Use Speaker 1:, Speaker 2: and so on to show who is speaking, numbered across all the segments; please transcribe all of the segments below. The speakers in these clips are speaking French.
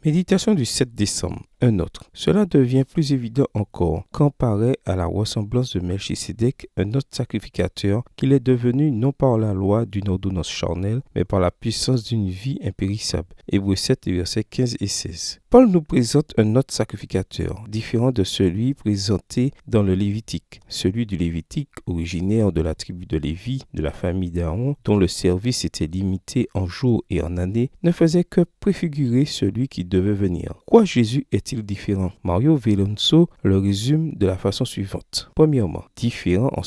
Speaker 1: Méditation du 7 décembre. Un autre. Cela devient plus évident encore comparé à la ressemblance de Melchisédek, un autre sacrificateur, qu'il est devenu non par la loi d'une ordonnance charnelle, mais par la puissance d'une vie impérissable. Hébreux 7, versets 15 et 16. Paul nous présente un autre sacrificateur, différent de celui présenté dans le Lévitique. Celui du Lévitique, originaire de la tribu de Lévi, de la famille d'Aaron, dont le service était limité en jours et en années, ne faisait que préfigurer celui qui devait venir. Quoi Jésus est-il différent? Mario Velonso le résume de la façon suivante. Premièrement, différent en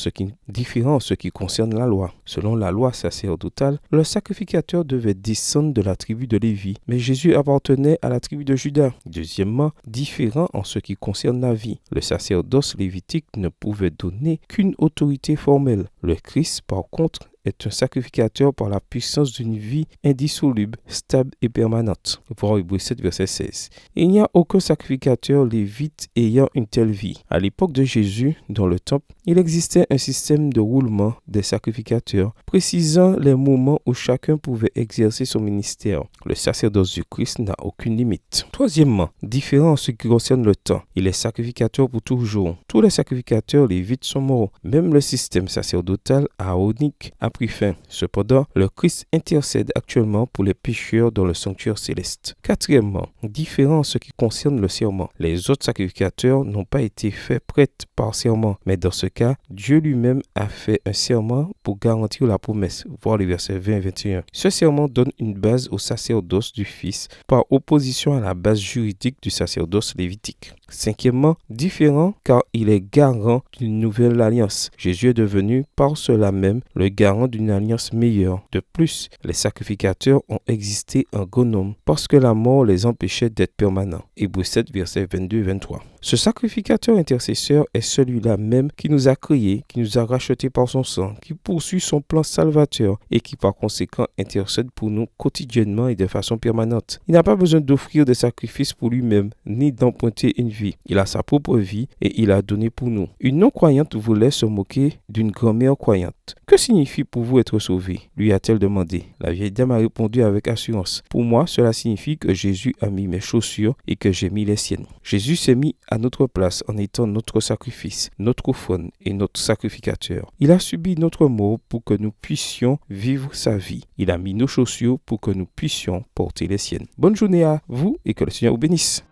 Speaker 1: ce qui concerne la loi. Selon la loi sacerdotale, le sacrificateur devait descendre de la tribu de Lévi, mais Jésus appartenait à la tribu de Juda. Deuxièmement, différent en ce qui concerne la vie. Le sacerdoce lévitique ne pouvait donner qu'une autorité formelle. Le Christ, par contre, est un sacrificateur par la puissance d'une vie indissoluble, stable et permanente. Voir Hébreux 7, verset 16. Il n'y a aucun sacrificateur lévite ayant une telle vie. À l'époque de Jésus, dans le temple, il existait un système de roulement des sacrificateurs, précisant les moments où chacun pouvait exercer son ministère. Le sacerdoce du Christ n'a aucune limite. Troisièmement, différent en ce qui concerne le temps. Il est sacrificateur pour toujours. Tous les sacrificateurs lévites sont morts. Même le système sacerdotal aaronique a pris fin. Cependant, le Christ intercède actuellement pour les pécheurs dans le sanctuaire céleste. Quatrièmement, différent en ce qui concerne le serment. Les autres sacrificateurs n'ont pas été faits prêtres par serment, mais dans ce cas, Dieu lui-même a fait un serment pour garantir la promesse. Voir les versets 20 et 21. Ce serment donne une base au sacerdoce du Fils par opposition à la base juridique du sacerdoce lévitique. Cinquièmement, différent car il est garant d'une nouvelle alliance. Jésus est devenu par cela même le garant d'une alliance meilleure. De plus, les sacrificateurs ont existé en grand nombre parce que la mort les empêchait d'être permanents. Hébreux 7, versets 22 et 23. Ce sacrificateur intercesseur est celui-là même qui nous a créés, qui nous a rachetés par son sang, qui poursuit son plan salvateur et qui par conséquent intercède pour nous quotidiennement et de façon permanente. Il n'a pas besoin d'offrir des sacrifices pour lui-même, ni d'emprunter une vie. Il a sa propre vie et il a donné pour nous. Une non-croyante voulait se moquer d'une grand-mère croyante. Que signifie pour vous être sauvé? Lui a-t-elle demandé. La vieille dame a répondu avec assurance. Pour moi, cela signifie que Jésus a mis mes chaussures et que j'ai mis les siennes. Jésus s'est mis à notre place en étant notre sacrifice, notre offrande et notre sacrificateur. Il a subi notre mort pour que nous puissions vivre sa vie. Il a mis nos chaussures pour que nous puissions porter les siennes. Bonne journée à vous et que le Seigneur vous bénisse.